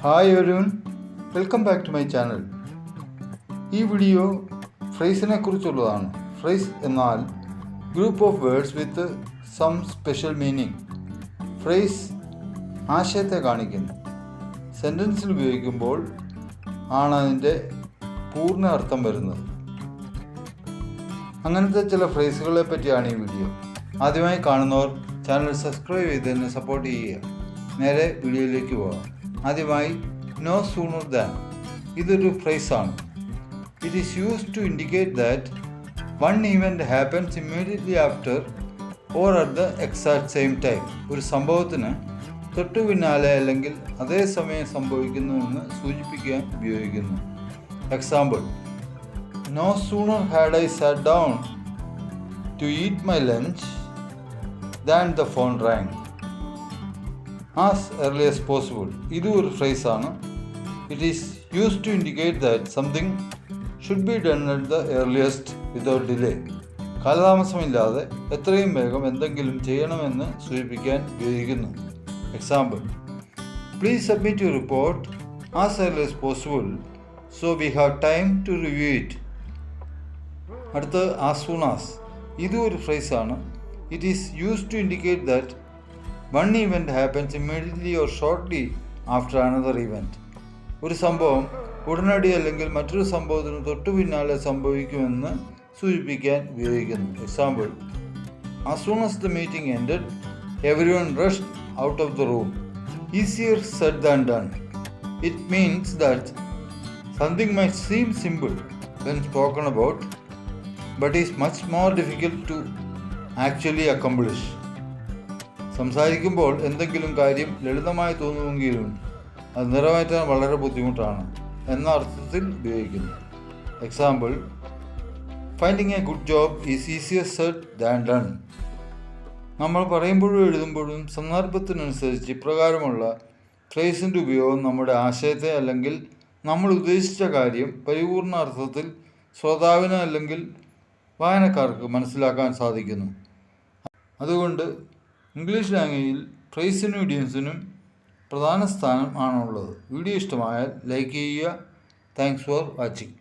Hi everyone, welcome back to my channel. ഈ video ഫ്രേസിനെ കുറിച്ചുള്ളതാണ്. ഫ്രേസ് എന്നാൽ group of words with some special meaning. Phrase ആശയത്തെ കാണിക്കുന്നു. സെൻറ്റൻസിൽ ഉപയോഗിക്കുമ്പോൾ ആണ് അതിൻ്റെ പൂർണ്ണ അർത്ഥം വരുന്നത്. അങ്ങനത്തെ ചില ഫ്രേസുകളെ പറ്റിയാണ് ഈ വീഡിയോ. ആദ്യമായി കാണുന്നവർ ചാനൽ സബ്സ്ക്രൈബ് ചെയ്ത് എന്നെ സപ്പോർട്ട് ചെയ്യുക. നേരെ വീഡിയോയിലേക്ക് പോകാം. ആദ്യമായി നോ സൂണർ ദാൻ. ഇതൊരു ഫ്രേസാണ്. It is used to indicate that one event happens immediately after or at the exact same time. ഒരു സംഭവത്തിന് തൊട്ടു പിന്നാലെ അല്ലെങ്കിൽ അതേ സമയം സംഭവിക്കുന്നുവെന്ന് സൂചിപ്പിക്കാൻ ഉപയോഗിക്കുന്നു. Example: no sooner had I sat down to eat my lunch than the phone rang. As early as possible. ഇതും ഒരു ഫ്രേസാണ്. It is used to indicate that something should be done at the earliest without delay. കാലതാമസമില്ലാതെ എത്രയും വേഗം എന്തെങ്കിലും ചെയ്യണമെന്ന് സൂചിപ്പിക്കാൻ ഉപയോഗിക്കുന്നു. Example: please submit your report as early as possible so we have time to review it. അടുത്ത് as soon as. ഇതും ഒരു ഫ്രേസാണ്. It is used to indicate that one event happens immediately or shortly after another event. ഒരു സംഭവം ഉടനടി അല്ലെങ്കിൽ മറ്റൊരു സംഭവത്തിന് തൊട്ടു പിന്നാലെ സംഭവിക്കുമെന്ന് സൂചിപ്പിക്കാൻ ഉപയോഗിക്കുന്നു. Example: as soon as the meeting ended, everyone rushed out of the room. Easier said than done. It means that something might seem simple when spoken about, but is much more difficult to actually accomplish. സംസാരിക്കുമ്പോൾ എന്തെങ്കിലും കാര്യം ലളിതമായി തോന്നുമെങ്കിലും അത് നിറവേറ്റാൻ വളരെ ബുദ്ധിമുട്ടാണ് എന്ന അർത്ഥത്തിൽ ഉപയോഗിക്കുന്നു. Example: finding a good job is easier said than done. നമ്മൾ പറയുമ്പോഴും എഴുതുമ്പോഴും സന്ദർഭത്തിനനുസരിച്ച് ഇപ്രകാരമുള്ള ഫ്രേസിൻ്റെ ഉപയോഗം നമ്മുടെ ആശയത്തെ അല്ലെങ്കിൽ നമ്മൾ ഉദ്ദേശിച്ച കാര്യം പരിപൂർണ അർത്ഥത്തിൽ ശ്രോതാവിന് അല്ലെങ്കിൽ വായനക്കാർക്ക് മനസ്സിലാക്കാൻ സാധിക്കുന്നു. അതുകൊണ്ട് ഇംഗ്ലീഷ് ലാംഗ്വേജിൽ ഫ്രേസിനും ഇഡിയംസിനും പ്രധാന സ്ഥാനം ആണുള്ളത്. വീഡിയോ ഇഷ്ടമായാൽ ലൈക്ക് ചെയ്യുക. Thanks for watching.